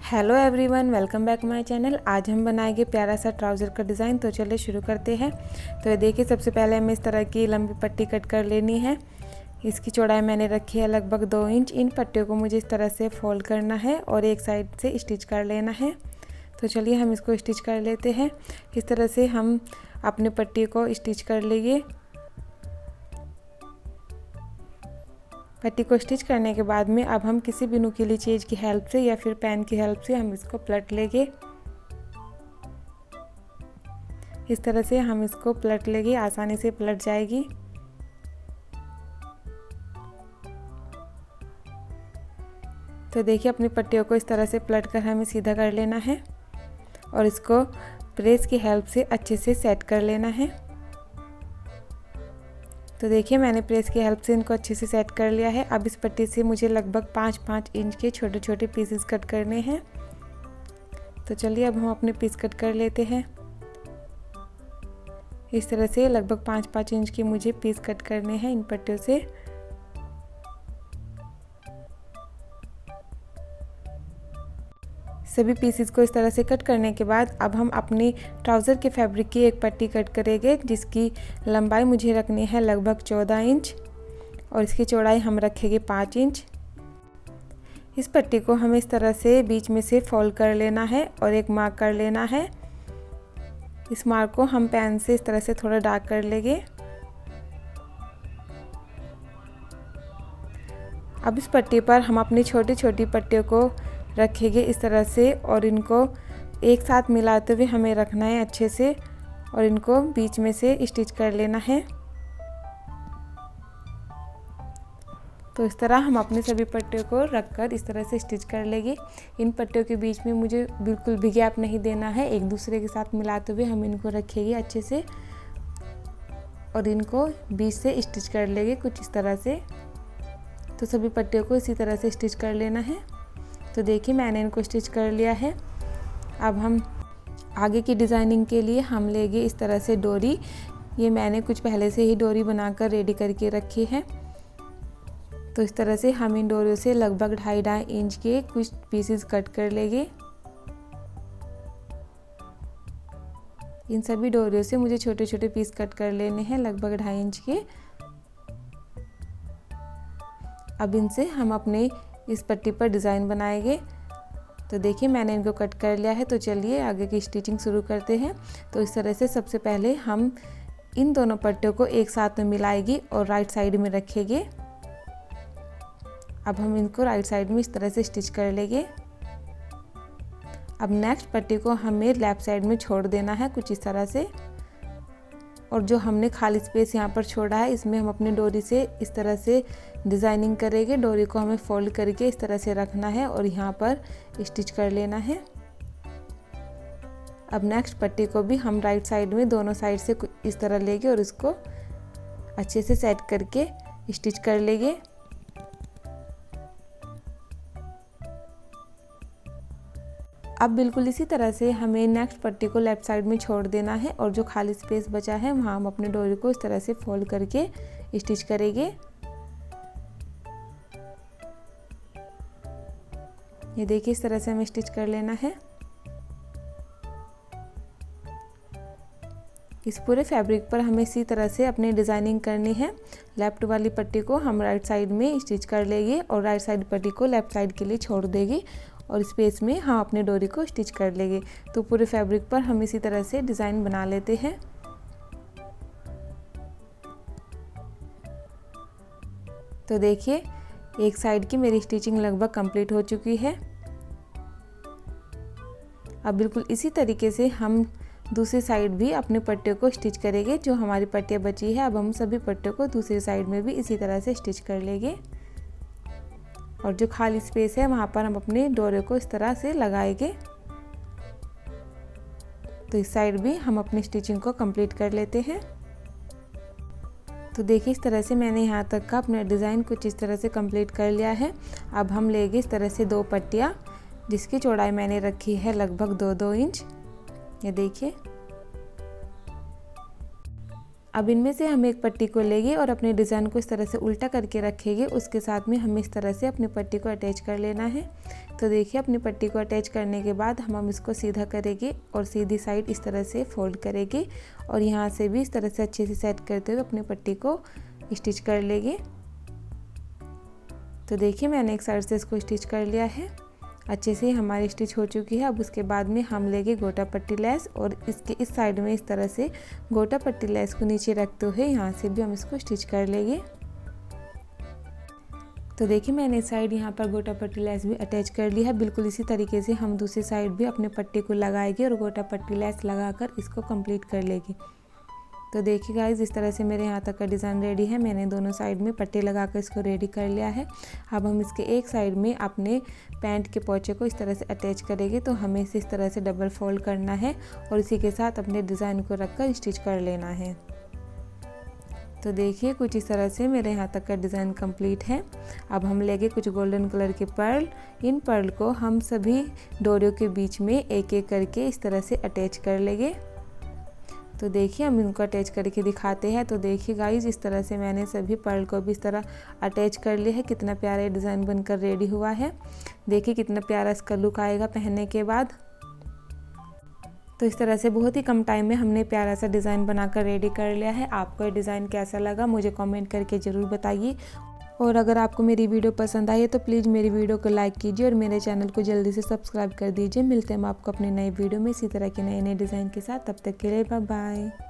Hello everyone, welcome back my channel. आज हम बनाएंगे प्यारा सा ट्राउज़र का डिज़ाइन। तो चलिए शुरू करते हैं। तो ये देखिए, सबसे पहले हमें इस तरह की लंबी पट्टी कट कर लेनी है। इसकी चौड़ाई मैंने रखी है लगभग 2 इंच। इन पट्टियों को मुझे इस तरह से फोल्ड करना है और एक साइड से स्टिच कर लेना है। तो चलिए हम इसको स्टिच कर लेते हैं। इस तरह से हम अपनी पट्टी को स्टिच कर लेंगे। पट्टी को स्टिच करने के बाद में अब हम किसी भी नुकीली चीज़ की हेल्प से या फिर पेन की हेल्प से हम इसको पलट लेंगे। इस तरह से हम इसको पलट लेंगे, आसानी से पलट जाएगी। तो देखिए, अपनी पट्टियों को इस तरह से पलट कर हमें सीधा कर लेना है और इसको प्रेस की हेल्प से अच्छे से सेट कर लेना है। तो देखिए, मैंने प्रेस की हेल्प से इनको अच्छे से सेट कर लिया है। अब इस पट्टी से मुझे लगभग 5-5 इंच के छोटे छोटे पीसेस कट करने हैं। तो चलिए अब हम अपने पीस कट कर लेते हैं। इस तरह से लगभग 5-5 इंच के मुझे पीस कट करने हैं इन पट्टियों से। सभी पीसेस को इस तरह से कट करने के बाद अब हम अपनी ट्राउज़र के फैब्रिक की एक पट्टी कट करेंगे, जिसकी लंबाई मुझे रखनी है लगभग 14 इंच और इसकी चौड़ाई हम रखेंगे 5 इंच। इस पट्टी को हमें इस तरह से बीच में से फोल्ड कर लेना है और एक मार्क कर लेना है। इस मार्क को हम पेन से इस तरह से थोड़ा डार्क कर लेंगे। अब इस पट्टी पर हम अपनी छोटी छोटी पट्टियों को रखेंगे इस तरह से और इनको एक साथ मिलाते हुए हमें रखना है अच्छे से और इनको बीच में से स्टिच कर लेना है। तो इस तरह हम अपनी सभी पट्टियों को रखकर इस तरह से स्टिच कर लेंगे। इन पट्टियों के बीच में मुझे बिल्कुल भी गैप नहीं देना है, एक दूसरे के साथ मिलाते हुए हम इनको रखेंगे अच्छे से और इनको बीच से स्टिच कर लेंगे कुछ इस तरह से। तो सभी पट्टियों को इसी तरह से स्टिच कर लेना है। तो देखिए, मैंने इनको स्टिच कर लिया है। अब हम आगे की डिज़ाइनिंग के लिए हम लेंगे इस तरह से डोरी। ये मैंने कुछ पहले से ही डोरी बनाकर रेडी करके रखी है। तो इस तरह से हम इन डोरियों से लगभग 2.5 इंच के कुछ पीसेस कट कर लेंगे। इन सभी डोरियों से मुझे छोटे छोटे पीस कट कर लेने हैं लगभग 2.5 इंच के। अब इनसे हम अपने इस पट्टी पर डिज़ाइन बनाएंगे। तो देखिए, मैंने इनको कट कर लिया है। तो चलिए आगे की स्टिचिंग शुरू करते हैं। तो इस तरह से सबसे पहले हम इन दोनों पट्टियों को एक साथ में मिलाएंगे और राइट साइड में रखेंगे। अब हम इनको राइट साइड में इस तरह से स्टिच कर लेंगे। अब नेक्स्ट पट्टी को हमें लेफ्ट साइड में छोड़ देना है कुछ इस तरह से और जो हमने खाली स्पेस यहाँ पर छोड़ा है इसमें हम अपनी डोरी से इस तरह से डिज़ाइनिंग करेंगे। डोरी को हमें फोल्ड करके इस तरह से रखना है और यहाँ पर स्टिच कर लेना है। अब नेक्स्ट पट्टी को भी हम राइट साइड में दोनों साइड से इस तरह लेंगे और इसको अच्छे से सेट करके स्टिच कर लेंगे। अब बिल्कुल इसी तरह से हमें नेक्स्ट पट्टी को लेफ्ट साइड में छोड़ देना है और जो खाली स्पेस बचा है वहाँ हम अपने डोरी को इस तरह से फोल्ड करके स्टिच करेंगे। ये देखिए, इस तरह से हमें स्टिच कर लेना है। इस पूरे फैब्रिक पर हमें इसी तरह से अपनी डिज़ाइनिंग करनी है। लेफ्ट वाली पट्टी को हम राइट साइड में स्टिच कर लेंगे और राइट साइड पट्टी को लेफ्ट साइड के लिए छोड़ देंगे और स्पेस में हम अपनी डोरी को स्टिच कर लेंगे। तो पूरे फैब्रिक पर हम इसी तरह से डिज़ाइन बना लेते हैं। तो देखिए, एक साइड की मेरी स्टिचिंग लगभग कंप्लीट हो चुकी है। अब बिल्कुल इसी तरीके से हम दूसरी साइड भी अपनी पट्टियों को स्टिच करेंगे। जो हमारी पट्टियाँ बची है अब हम सभी पट्टियों को दूसरी साइड में भी इसी तरह से स्टिच कर लेंगे और जो खाली स्पेस है वहाँ पर हम अपनी डोरी को इस तरह से लगाएंगे। तो इस साइड भी हम अपनी स्टिचिंग को कंप्लीट कर लेते हैं। तो देखिए, इस तरह से मैंने यहाँ तक का अपना डिज़ाइन कुछ इस तरह से कंप्लीट कर लिया है। अब हम लेंगे इस तरह से 2 पट्टियाँ, जिसकी चौड़ाई मैंने रखी है लगभग 2-2 इंच। ये देखिए, अब इनमें से हम एक पट्टी को लेंगे और अपने डिज़ाइन को इस तरह से उल्टा करके रखेंगे। उसके साथ में हमें इस तरह से अपनी पट्टी को अटैच कर लेना है। तो देखिए अपनी पट्टी को अटैच करने के बाद हम इसको सीधा करेंगे और सीधी साइड इस तरह से फोल्ड करेंगे और यहाँ से भी इस तरह से अच्छे से सेट करते हुए अपनी पट्टी को स्टिच कर लेंगे। तो देखिए मैंने एक साइड से इसको स्टिच कर लिया है, अच्छे से हमारी स्टिच हो चुकी है। अब उसके बाद में हम लेंगे गोटा पट्टी लेस और इसके इस साइड में इस तरह से गोटा पट्टी लेस को नीचे रखते हुए यहाँ से भी हम इसको स्टिच कर लेंगे। तो देखिए मैंने इस साइड यहाँ पर गोटा पट्टी लेस भी अटैच कर ली है। बिल्कुल इसी तरीके से हम दूसरी साइड भी अपने पट्टी को लगाएंगे और गोटा पट्टी लेस लगाकर इसको कंप्लीट कर लेंगे। तो देखिए गाइस इस तरह से मेरे यहाँ तक का डिज़ाइन रेडी है। मैंने दोनों साइड में पट्टी लगाकर इसको रेडी कर लिया है। अब हम इसके एक साइड में अपने पैंट के पोंचे को इस तरह से अटैच करेंगे। तो हमें इसे इस तरह से डबल फोल्ड करना है और इसी के साथ अपने डिज़ाइन को रखकर स्टिच कर लेना है। तो देखिए कुछ इस तरह से मेरे यहाँ तक का डिज़ाइन कंप्लीट है। अब हम लेंगे कुछ गोल्डन कलर के पर्ल। इन पर्ल को हम सभी डोरियों के बीच में एक एक करके इस तरह से अटैच कर लेंगे। तो देखिए हम इनको अटैच करके दिखाते हैं। तो देखिए गाइस इस तरह से मैंने सभी पर्ल को भी इस तरह अटैच कर लिया है। कितना प्यारा डिज़ाइन बनकर रेडी हुआ है। देखिए कितना प्यारा इसका लुक आएगा पहनने के बाद। तो इस तरह से बहुत ही कम टाइम में हमने प्यारा सा डिज़ाइन बनाकर रेडी कर लिया है। आपको ये डिज़ाइन कैसा लगा मुझे कमेंट करके ज़रूर बताइए। और अगर आपको मेरी वीडियो पसंद आई है तो प्लीज़ मेरी वीडियो को लाइक कीजिए और मेरे चैनल को जल्दी से सब्सक्राइब कर दीजिए। मिलते हैं हम आपको अपने नए वीडियो में इसी तरह के नए नए डिज़ाइन के साथ। तब तक के लिए बाय बाय।